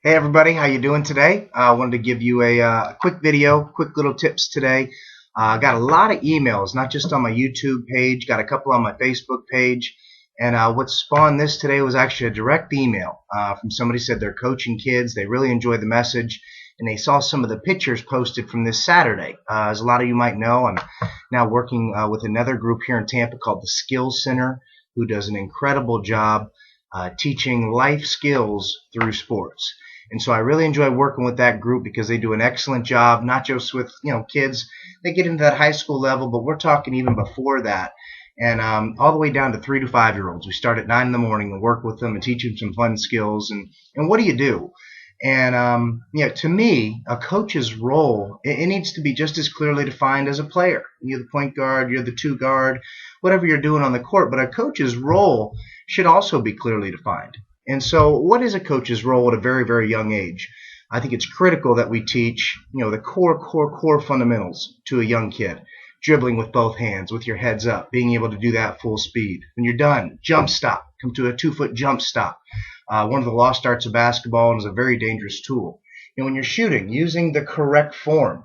Hey everybody, how you doing today? I wanted to give you a quick video, quick little tips today. I got a lot of emails, not just on my YouTube page, got a couple on my Facebook page, and what spawned this today was actually a direct email from somebody said they're coaching kids, they really enjoyed the message, and they saw some of the pictures posted from this Saturday. As a lot of you might know, I'm now working with another group here in Tampa called the Skills Center, who does an incredible job teaching life skills through sports. And so I really enjoy working with that group because they do an excellent job, not just with kids. They get into that high school level, but we're talking even before that, and all the way down to 3 to 5 year olds. We start at 9 in the morning and work with them and teach them some fun skills. And what do you do? And to me, a coach's role, it needs to be just as clearly defined as a player. You're the point guard, you're the two guard, whatever you're doing on the court. But a coach's role should also be clearly defined. And so what is a coach's role at a very, very young age? I think it's critical that we teach, the core fundamentals to a young kid. Dribbling with both hands, with your heads up, being able to do that full speed. When you're done, jump stop. Come to a 2-foot jump stop. One of the lost arts of basketball and is a very dangerous tool. And when you're shooting, using the correct form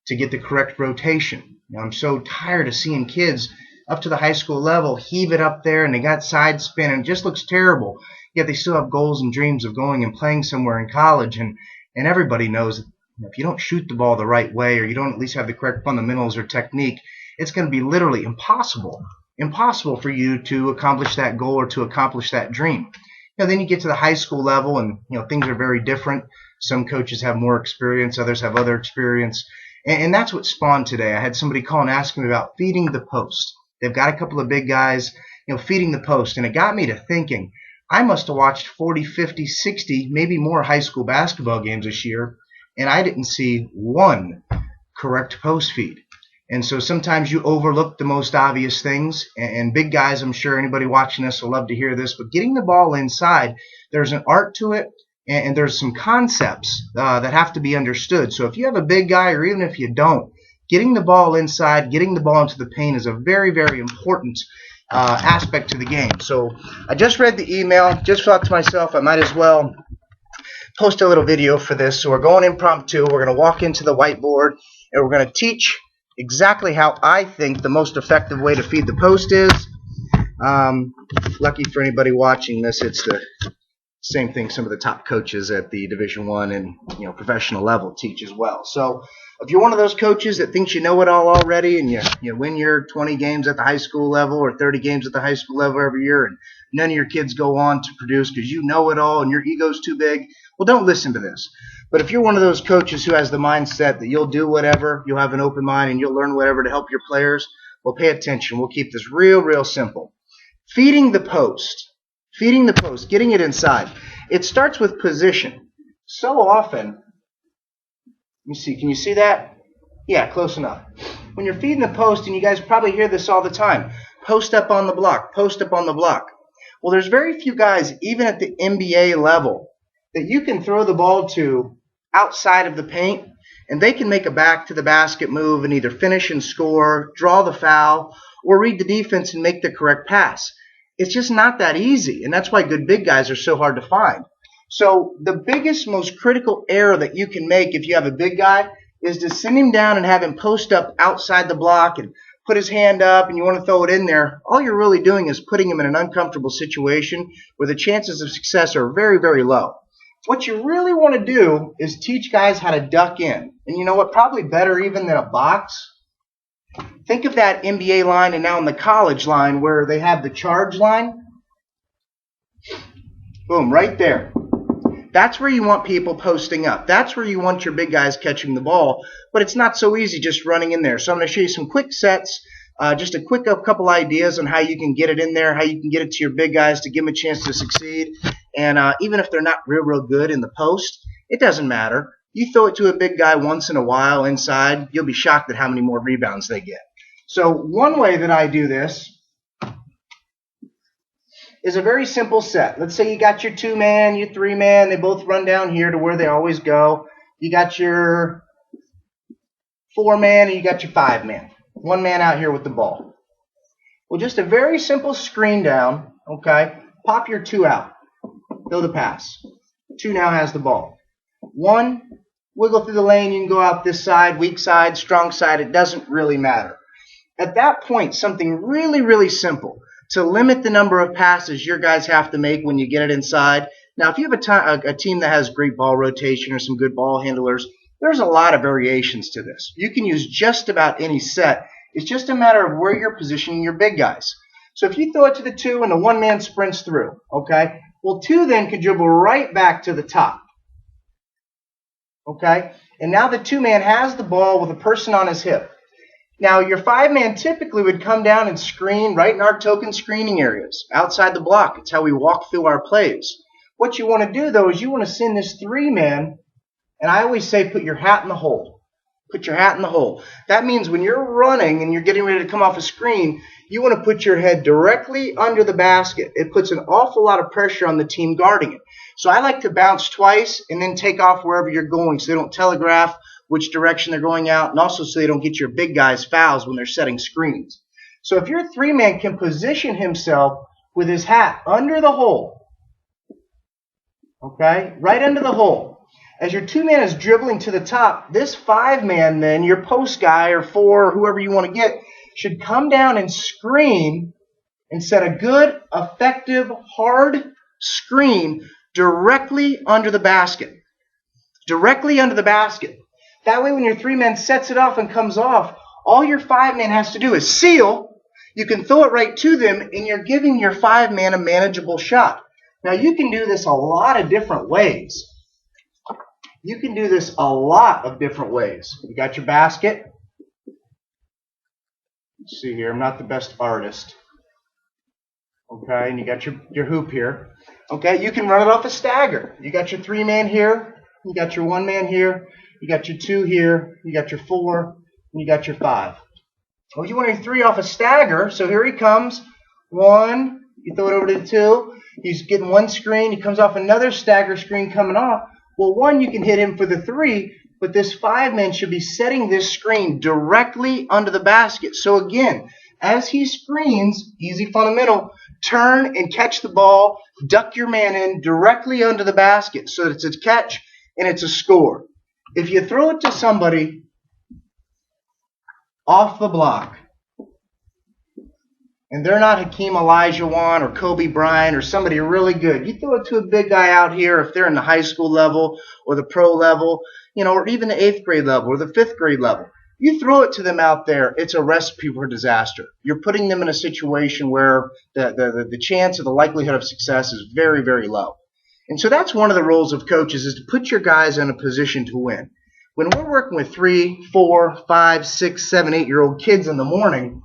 to get the correct rotation. I'm so tired of seeing kids up to the high school level heave it up there and they got side spin and it just looks terrible. Yet they still have goals and dreams of going and playing somewhere in college, and everybody knows that if you don't shoot the ball the right way or you don't at least have the correct fundamentals or technique, it's going to be literally impossible for you to accomplish that goal or to accomplish that dream. Then you get to the high school level and things are very different. Some coaches have more experience, others have other experience, and that's what spawned today. I had somebody call and ask me about feeding the post. They've got a couple of big guys, feeding the post, and it got me to thinking. I must have watched 40, 50, 60, maybe more high school basketball games this year, and I didn't see one correct post feed. And so sometimes you overlook the most obvious things, and big guys, I'm sure anybody watching this will love to hear this, but getting the ball inside, there's an art to it, and there's some concepts that have to be understood. So if you have a big guy, or even if you don't, getting the ball inside, getting the ball into the paint is a very, very important aspect to the game. So I just read the email, just thought to myself I might as well post a little video for this. So we're going impromptu. We're going to walk into the whiteboard and we're going to teach exactly how I think the most effective way to feed the post is. Lucky for anybody watching this, it's the same thing some of the top coaches at the Division I and professional level teach as well. So if you're one of those coaches that thinks you know it all already and you win your 20 games at the high school level or 30 games at the high school level every year and none of your kids go on to produce because you know it all and your ego's too big, well, don't listen to this. But if you're one of those coaches who has the mindset that you'll do whatever, you'll have an open mind and you'll learn whatever to help your players, well, pay attention. We'll keep this real, real simple. Feeding the post, getting it inside. It starts with position. So often, can you see that? Yeah, close enough. When you're feeding the post, and you guys probably hear this all the time, post up on the block, post up on the block. Well, there's very few guys, even at the NBA level, that you can throw the ball to outside of the paint, and they can make a back to the basket move and either finish and score, draw the foul, or read the defense and make the correct pass. It's just not that easy, and that's why good big guys are so hard to find. So the biggest, most critical error that you can make if you have a big guy is to send him down and have him post up outside the block and put his hand up and you want to throw it in there. All you're really doing is putting him in an uncomfortable situation where the chances of success are very, very low. What you really want to do is teach guys how to duck in. And you know what? Probably better even than a box. Think of that NBA line and now in the college line where they have the charge line. Boom, right there. That's where you want people posting up. That's where you want your big guys catching the ball. But it's not so easy just running in there. So I'm going to show you some quick sets, just a couple ideas on how you can get it in there, how you can get it to your big guys to give them a chance to succeed. And even if they're not real good in the post, it doesn't matter. You throw it to a big guy once in a while inside, you'll be shocked at how many more rebounds they get. So one way that I do this is a very simple set. Let's say you got your 2-man, your 3-man. They both run down here to where they always go. You got your 4-man and you got your 5-man. 1 man out here with the ball. Well, just a very simple screen down, okay? Pop your 2 out. Throw the pass. 2 now has the ball. 1, wiggle through the lane. You can go out this side, weak side, strong side. It doesn't really matter. At that point, something really, really simple to limit the number of passes your guys have to make when you get it inside. Now, if you have a team that has great ball rotation or some good ball handlers, there's a lot of variations to this. You can use just about any set. It's just a matter of where you're positioning your big guys. So if you throw it to the 2 and the 1-man sprints through, okay? Well, 2 then can dribble right back to the top. Okay? And now the 2-man has the ball with a person on his hip. Now, your 5-man typically would come down and screen right in our token screening areas, outside the block. It's how we walk through our plays. What you want to do, though, is you want to send this 3-man, and I always say put your hat in the hole. Put your hat in the hole. That means when you're running and you're getting ready to come off a screen, you want to put your head directly under the basket. It puts an awful lot of pressure on the team guarding it. So I like to bounce twice and then take off wherever you're going so they don't telegraph which direction they're going out, and also so they don't get your big guys fouls when they're setting screens. So if your 3-man can position himself with his hat under the hole, okay, right under the hole, as your 2-man is dribbling to the top, this 5-man then, your post guy or 4 or whoever you want to get, should come down and screen and set a good, effective, hard screen directly under the basket. Directly under the basket. That way when your 3-man sets it off and comes off, all your 5-man has to do is seal. You can throw it right to them, and you're giving your 5-man a manageable shot. Now you can do this a lot of different ways. You can do this a lot of different ways. You got your basket. Let's see here. I'm not the best artist. Okay, and you got your hoop here. Okay, you can run it off a stagger. You got your 3-man here. You got your 1-man here. You got your 2 here. You got your 4. And you got your 5. Well, you want your 3 off a stagger. So here he comes. 1. You throw it over to the 2. He's getting 1 screen. He comes off another stagger screen coming off. Well, 1, you can hit him for the 3, but this 5-man should be setting this screen directly under the basket. So again, as he screens, easy fundamental, turn and catch the ball, duck your man in directly under the basket so that it's a catch and it's a score. If you throw it to somebody off the block, and they're not Hakeem Olajuwon or Kobe Bryant or somebody really good, you throw it to a big guy out here, if they're in the high school level or the pro level, or even the 8th grade level or the 5th grade level, you throw it to them out there, it's a recipe for disaster. You're putting them in a situation where the chance or the likelihood of success is very, very low. And so that's one of the roles of coaches, is to put your guys in a position to win. When we're working with 3, 4, 5, 6, 7, 8-year-old kids in the morning,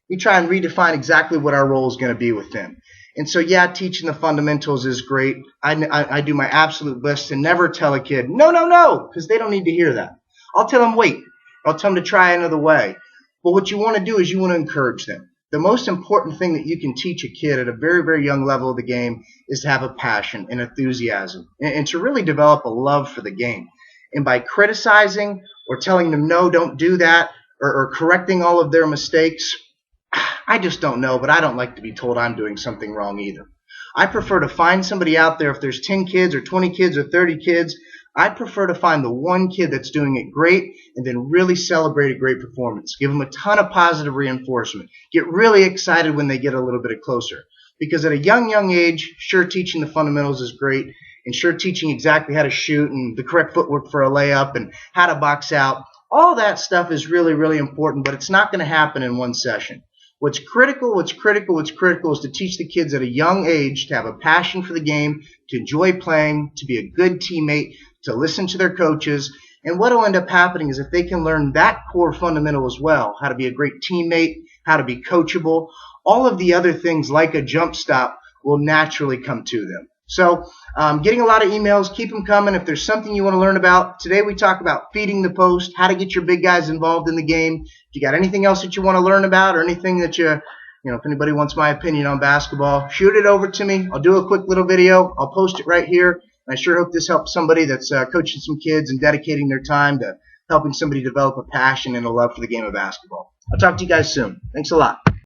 we try and redefine exactly what our role is going to be with them. And so, yeah, teaching the fundamentals is great. I do my absolute best to never tell a kid, no, no, no, because they don't need to hear that. I'll tell them, wait. I'll tell them to try another way. But what you want to do is you want to encourage them. The most important thing that you can teach a kid at a very, very young level of the game is to have a passion and enthusiasm and to really develop a love for the game. And by criticizing or telling them, no, don't do that, or correcting all of their mistakes, I just don't know, but I don't like to be told I'm doing something wrong either. I prefer to find somebody out there, if there's 10 kids or 20 kids or 30 kids, I'd prefer to find the one kid that's doing it great and then really celebrate a great performance. Give them a ton of positive reinforcement. Get really excited when they get a little bit closer. Because at a young age, sure, teaching the fundamentals is great, and sure, teaching exactly how to shoot and the correct footwork for a layup and how to box out, all that stuff is really, really important, but it's not going to happen in one session. What's critical is to teach the kids at a young age to have a passion for the game, to enjoy playing, to be a good teammate, to listen to their coaches. And what will end up happening is if they can learn that core fundamental as well, how to be a great teammate, how to be coachable, all of the other things like a jump stop will naturally come to them. So getting a lot of emails, keep them coming. If there's something you want to learn about, today we talk about feeding the post, how to get your big guys involved in the game. If you got anything else that you want to learn about or anything that if anybody wants my opinion on basketball, shoot it over to me. I'll do a quick little video. I'll post it right here. And I sure hope this helps somebody that's coaching some kids and dedicating their time to helping somebody develop a passion and a love for the game of basketball. I'll talk to you guys soon. Thanks a lot.